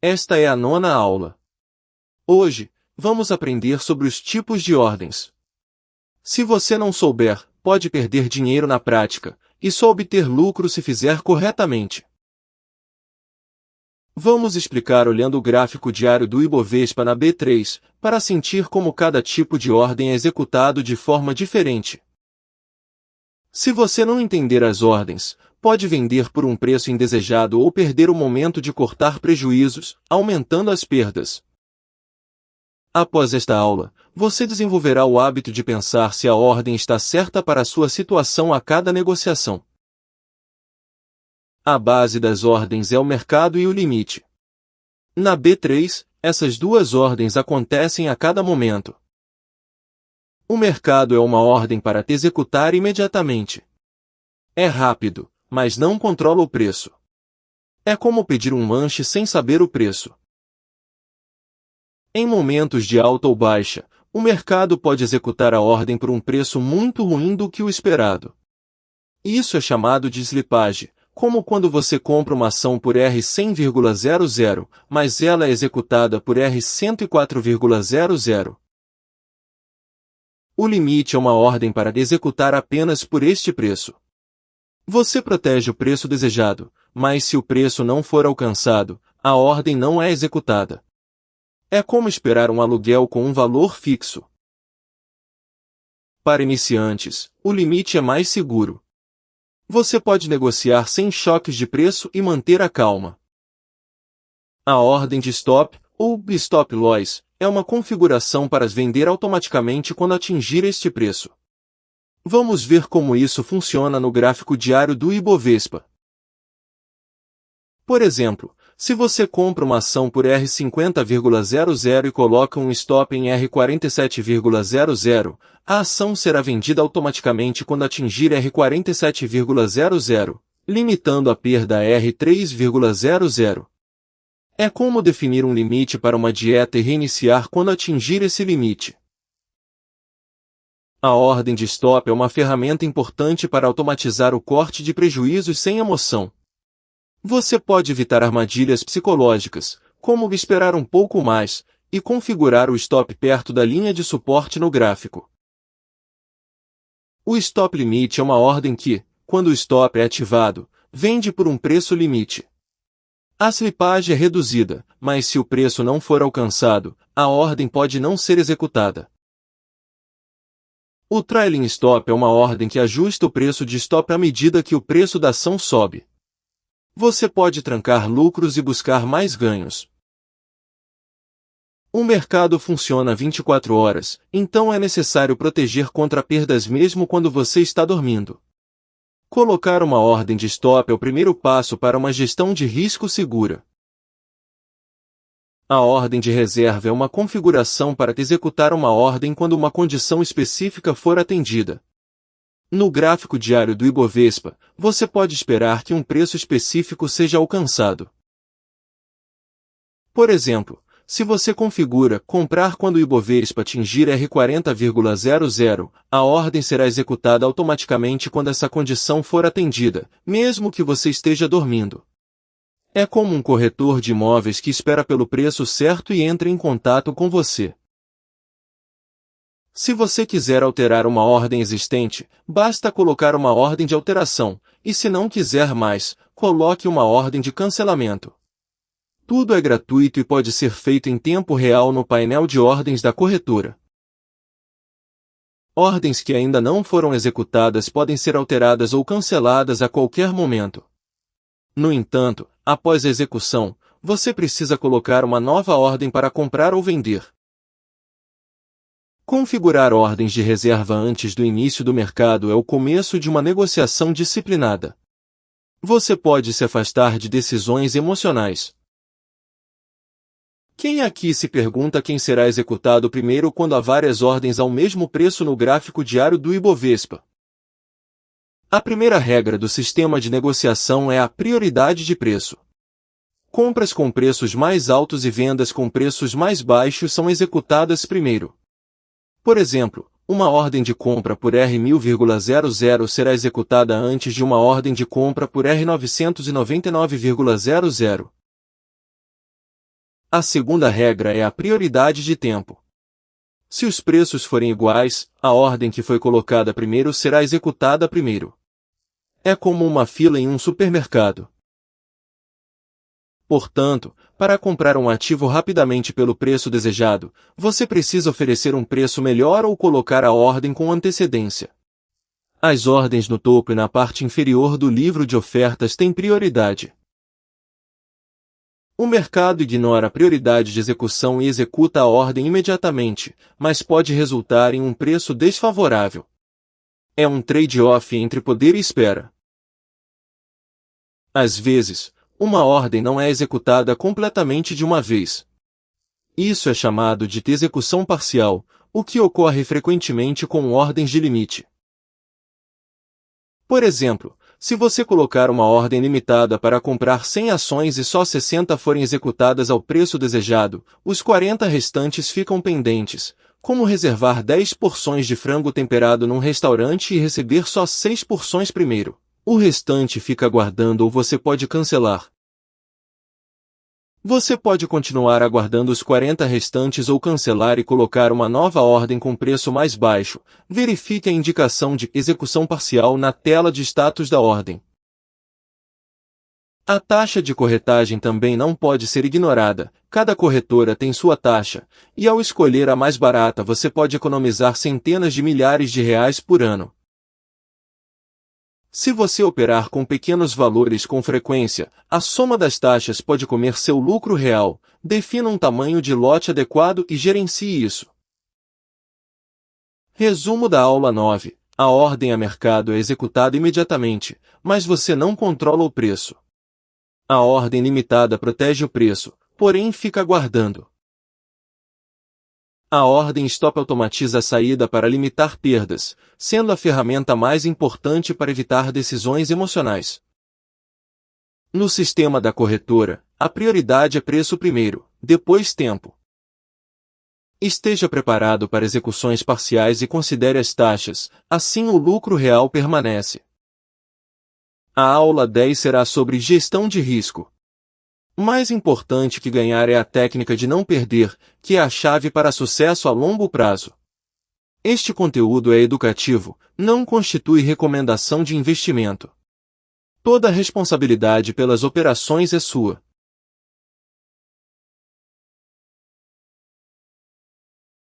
Esta é a 9ª aula. Hoje, vamos aprender sobre os tipos de ordens. Se você não souber, pode perder dinheiro na prática, e só obter lucro se fizer corretamente. Vamos explicar olhando o gráfico diário do Ibovespa na B3, para sentir como cada tipo de ordem é executado de forma diferente. Se você não entender as ordens, pode vender por um preço indesejado ou perder o momento de cortar prejuízos, aumentando as perdas. Após esta aula, você desenvolverá o hábito de pensar se a ordem está certa para a sua situação a cada negociação. A base das ordens é o mercado e o limite. Na B3, essas duas ordens acontecem a cada momento. O mercado é uma ordem para te executar imediatamente. É rápido, mas não controla o preço. É como pedir um lanche sem saber o preço. Em momentos de alta ou baixa, o mercado pode executar a ordem por um preço muito ruim do que o esperado. Isso é chamado de slippage, como quando você compra uma ação por R$ 100,00, mas ela é executada por R$ 104,00. O limite é uma ordem para executar apenas por este preço. Você protege o preço desejado, mas se o preço não for alcançado, a ordem não é executada. É como esperar um aluguel com um valor fixo. Para iniciantes, o limite é mais seguro. Você pode negociar sem choques de preço e manter a calma. A ordem de stop, ou stop loss, é uma configuração para vender automaticamente quando atingir este preço. Vamos ver como isso funciona no gráfico diário do Ibovespa. Por exemplo, se você compra uma ação por R$ 50,00 e coloca um stop em R$ 47,00, a ação será vendida automaticamente quando atingir R$ 47,00, limitando a perda a R$ 3,00. É como definir um limite para uma dieta e reiniciar quando atingir esse limite. A ordem de stop é uma ferramenta importante para automatizar o corte de prejuízos sem emoção. Você pode evitar armadilhas psicológicas, como esperar um pouco mais, e configurar o stop perto da linha de suporte no gráfico. O stop limite é uma ordem que, quando o stop é ativado, vende por um preço limite. A slippage é reduzida, mas se o preço não for alcançado, a ordem pode não ser executada. O trailing stop é uma ordem que ajusta o preço de stop à medida que o preço da ação sobe. Você pode trancar lucros e buscar mais ganhos. O mercado funciona 24 horas, então é necessário proteger contra perdas mesmo quando você está dormindo. Colocar uma ordem de stop é o primeiro passo para uma gestão de risco segura. A ordem de reserva é uma configuração para executar uma ordem quando uma condição específica for atendida. No gráfico diário do Ibovespa, você pode esperar que um preço específico seja alcançado. Por exemplo, se você configura comprar quando o Ibovespa atingir R$ 40,00, a ordem será executada automaticamente quando essa condição for atendida, mesmo que você esteja dormindo. É como um corretor de imóveis que espera pelo preço certo e entra em contato com você. Se você quiser alterar uma ordem existente, basta colocar uma ordem de alteração, e se não quiser mais, coloque uma ordem de cancelamento. Tudo é gratuito e pode ser feito em tempo real no painel de ordens da corretora. Ordens que ainda não foram executadas podem ser alteradas ou canceladas a qualquer momento. No entanto, após a execução, você precisa colocar uma nova ordem para comprar ou vender. Configurar ordens de reserva antes do início do mercado é o começo de uma negociação disciplinada. Você pode se afastar de decisões emocionais. Quem aqui se pergunta quem será executado primeiro quando há várias ordens ao mesmo preço no gráfico diário do Ibovespa? A primeira regra do sistema de negociação é a prioridade de preço. Compras com preços mais altos e vendas com preços mais baixos são executadas primeiro. Por exemplo, uma ordem de compra por R$ 1.000,00 será executada antes de uma ordem de compra por R$ 999,00. A segunda regra é a prioridade de tempo. Se os preços forem iguais, a ordem que foi colocada primeiro será executada primeiro. É como uma fila em um supermercado. Portanto, para comprar um ativo rapidamente pelo preço desejado, você precisa oferecer um preço melhor ou colocar a ordem com antecedência. As ordens no topo e na parte inferior do livro de ofertas têm prioridade. O mercado ignora a prioridade de execução e executa a ordem imediatamente, mas pode resultar em um preço desfavorável. É um trade-off entre poder e espera. Às vezes, uma ordem não é executada completamente de uma vez. Isso é chamado de execução parcial, o que ocorre frequentemente com ordens de limite. Por exemplo, se você colocar uma ordem limitada para comprar 100 ações e só 60 forem executadas ao preço desejado, os 40 restantes ficam pendentes, como reservar 10 porções de frango temperado num restaurante e receber só 6 porções primeiro. O restante fica aguardando ou você pode cancelar. Você pode continuar aguardando os 40 restantes ou cancelar e colocar uma nova ordem com preço mais baixo. Verifique a indicação de execução parcial na tela de status da ordem. A taxa de corretagem também não pode ser ignorada. Cada corretora tem sua taxa, e ao escolher a mais barata você pode economizar centenas de milhares de reais por ano. Se você operar com pequenos valores com frequência, a soma das taxas pode comer seu lucro real. Defina um tamanho de lote adequado e gerencie isso. Resumo da aula 9. A ordem a mercado é executada imediatamente, mas você não controla o preço. A ordem limitada protege o preço, porém fica aguardando. A ordem stop automatiza a saída para limitar perdas, sendo a ferramenta mais importante para evitar decisões emocionais. No sistema da corretora, a prioridade é preço primeiro, depois tempo. Esteja preparado para execuções parciais e considere as taxas, assim o lucro real permanece. A aula 10 será sobre gestão de risco. Mais importante que ganhar é a técnica de não perder, que é a chave para sucesso a longo prazo. Este conteúdo é educativo, não constitui recomendação de investimento. Toda a responsabilidade pelas operações é sua.